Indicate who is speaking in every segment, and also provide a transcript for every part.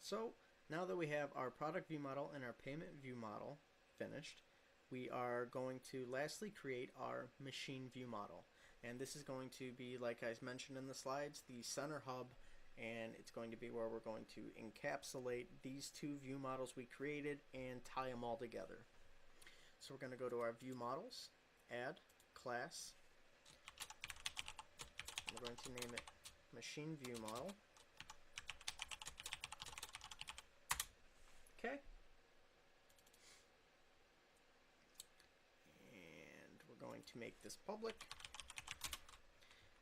Speaker 1: So now that we have our product view model and our payment view model finished, we are going to lastly create our machine view model. And this is going to be, like I mentioned in the slides, the center hub, and it's going to be where we're going to encapsulate these two view models we created and tie them all together. So we're going to go to our view models, add, class. We're going to name it machine view model. Okay. And we're going to make this public.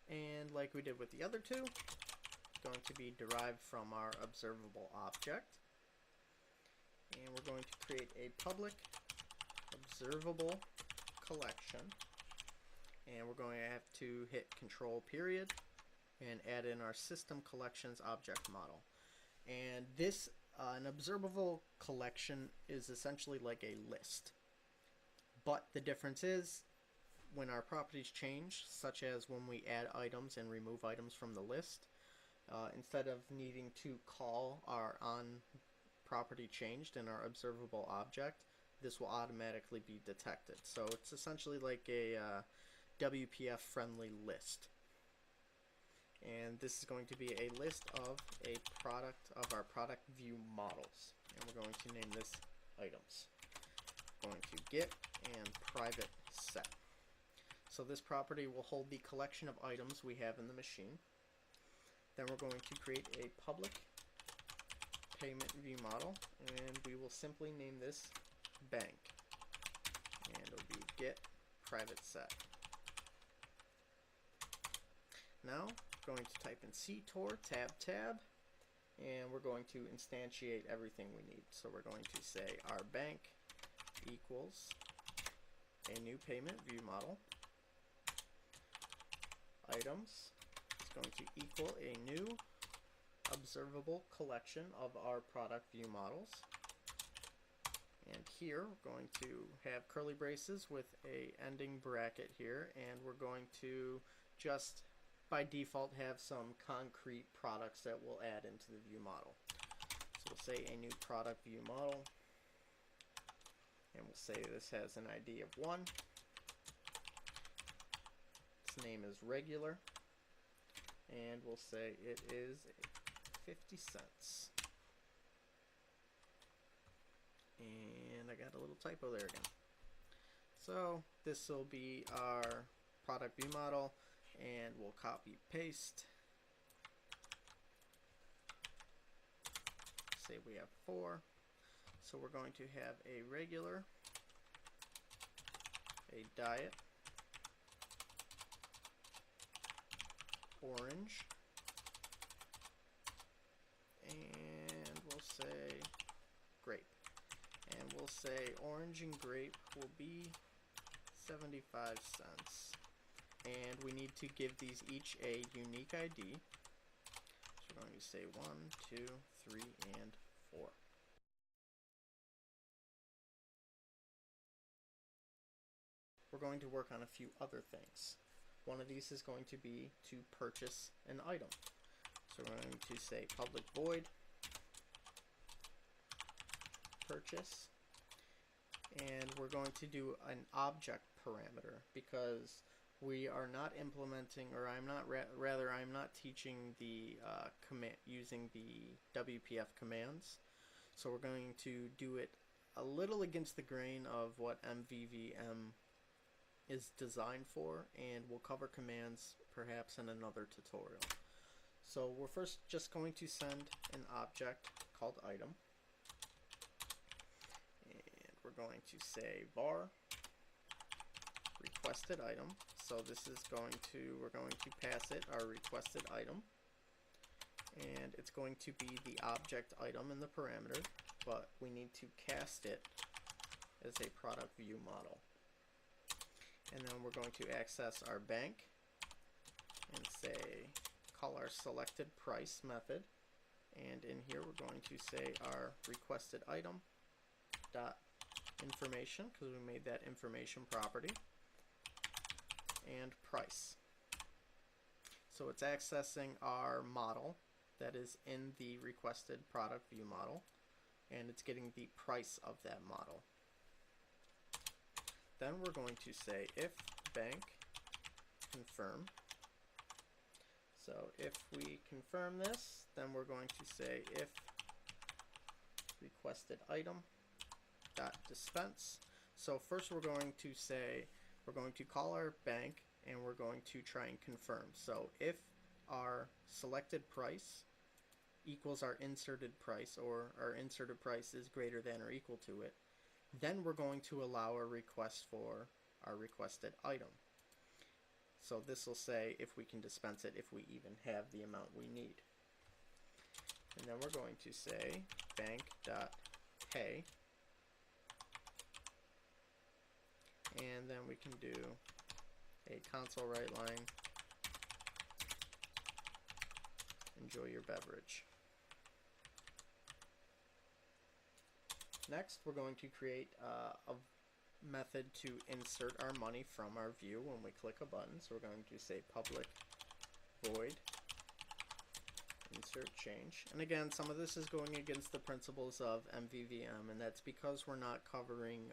Speaker 1: And like we did with the other two, it's going to be derived from our observable object. And we're going to create a public observable collection. And we're going to have to hit control period and add in our system collections object model. And this an observable collection is essentially like a list. But the difference is when our properties change, such as when we add items and remove items from the list, instead of needing to call our on property changed in our observable object, this will automatically be detected. So it's essentially like a WPF friendly list. And this is going to be a list of our product view models. And we're going to name this items. We're going to get and private set. So this property will hold the collection of items we have in the machine. Then we're going to create a public payment view model, and we will simply name this bank. And it'll be get private set. Now going to type in ctor tab, and we're going to instantiate everything we need. So we're going to say our bank equals a new payment view model. Items is going to equal a new observable collection of our product view models. And here we're going to have curly braces with a ending bracket here, and we're going to just by default have some concrete products that we'll add into the view model. So we'll say a new product view model, and we'll say this has an ID of 1. Its name is regular, and we'll say it is 50 cents. And I got a little typo there again. So this will be our product view model, and we'll copy paste. Say we have 4. So we're going to have a regular, a diet, orange, and we'll say grape. And we'll say orange and grape will be 75 cents. And we need to give these each a unique ID. So we're going to say 1, 2, 3, and 4. We're going to work on a few other things. One of these is going to be to purchase an item. So we're going to say public void purchase, and we're going to do an object parameter because we are not implementing, or I'm not teaching the using the WPF commands. So we're going to do it a little against the grain of what MVVM is designed for, and we'll cover commands perhaps in another tutorial. So we're first just going to send an object called item, and we're going to say var requested item. So this is we're going to pass it our requested item, and it's going to be the object item in the parameter, but we need to cast it as a product view model. And then we're going to access our bank and say call our selected price method, and in here we're going to say our requested item dot information, because we made that information property, and price. So it's accessing our model, that is in the requested product view model, and it's getting the price of that model. Then we're going to say if bank confirm. So if we confirm this, then we're going to say if requested item dot dispense. So first we're going to call our bank and we're going to try and confirm. So if our selected price equals our inserted price, or our inserted price is greater than or equal to it, then we're going to allow a request for our requested item. So this will say if we can dispense it, if we even have the amount we need. And then we're going to say bank.pay, and then we can do a console write line, enjoy your beverage. Next, we're going to create a method to insert our money from our view when we click a button. So we're going to say public void insert change. And again, some of this is going against the principles of MVVM, and that's because we're not covering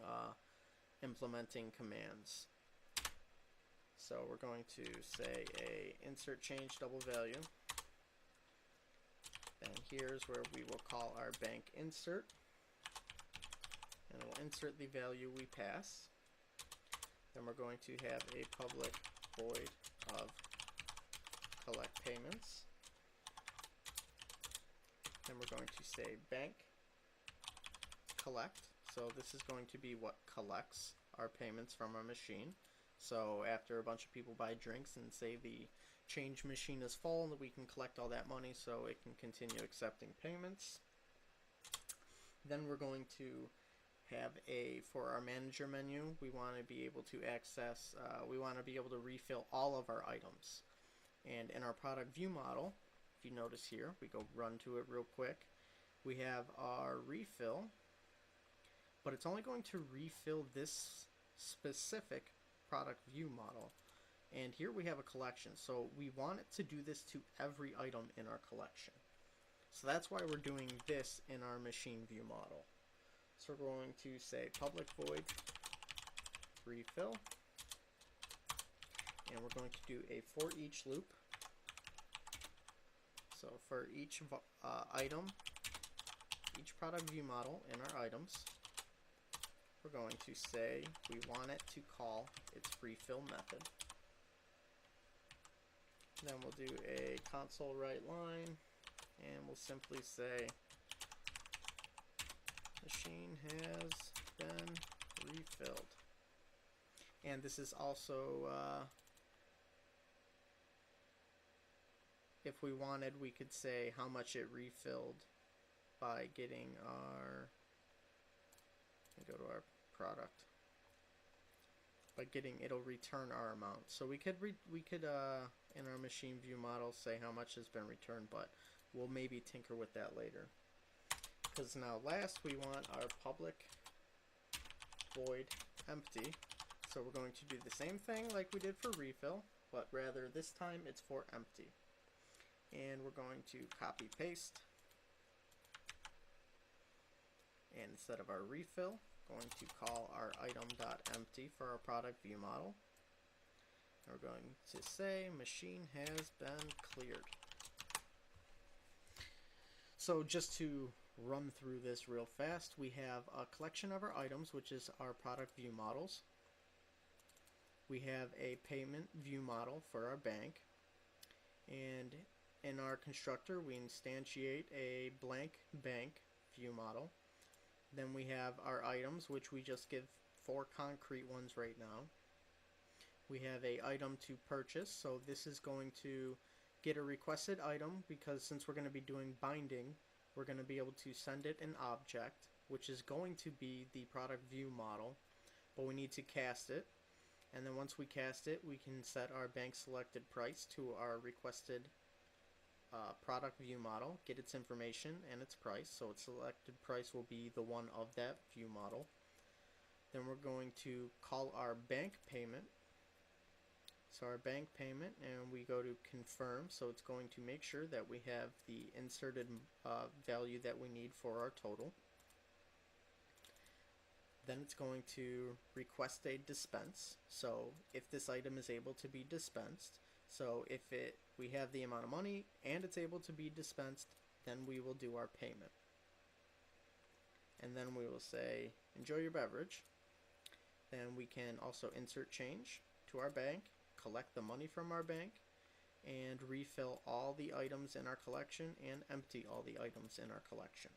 Speaker 1: implementing commands. So we're going to say a insert change double value, and here's where we will call our bank insert, and we'll insert the value we pass. Then we're going to have a public void of collect payments. Then we're going to say bank collect. So this is going to be what collects our payments from our machine. So after a bunch of people buy drinks and say the change machine is full, we can collect all that money so it can continue accepting payments. Then we're going to have for our manager menu, we want to be able to access, we want to be able to refill all of our items. And in our product view model, if you notice here, we go run to it real quick, we have our refill, but it's only going to refill this specific product view model. And here we have a collection, so we want it to do this to every item in our collection. So that's why we're doing this in our machine view model. So we're going to say public void refill, and we're going to do a for each loop. So for each item, each product view model in our items, we're going to say we want it to call its refill method. Then we'll do a console write line, and we'll simply say machine has been refilled. And this is also, if we wanted, we could say how much it refilled by getting our, go to our product, by getting, it'll return our amount. So we could in our machine view model say how much has been returned, but we'll maybe tinker with that later. Because now last we want our public void empty. So we're going to do the same thing like we did for refill, but rather this time it's for empty. And we're going to copy paste. And instead of our refill, going to call our item.empty for our product view model. And we're going to say machine has been cleared. So just to run through this real fast, we have a collection of our items, which is our product view models. We have a payment view model for our bank, and in our constructor we instantiate a blank bank view model. Then we have our items, which we just give 4 concrete ones right now. We have a item to purchase, so this is going to get a requested item, because since we're going to be doing binding, we're going to be able to send it an object, which is going to be the product view model, but we need to cast it. And then once we cast it, we can set our bank selected price to our requested product view model, get its information and its price, so its selected price will be the one of that view model. Then we're going to call our bank payment So our bank payment, and we go to confirm, so it's going to make sure that we have the inserted value that we need for our total. Then it's going to request a dispense, so if this item is able to be dispensed. So if we have the amount of money and it's able to be dispensed, then we will do our payment. And then we will say, enjoy your beverage. Then we can also insert change to our bank, collect the money from our bank, and refill all the items in our collection and empty all the items in our collection.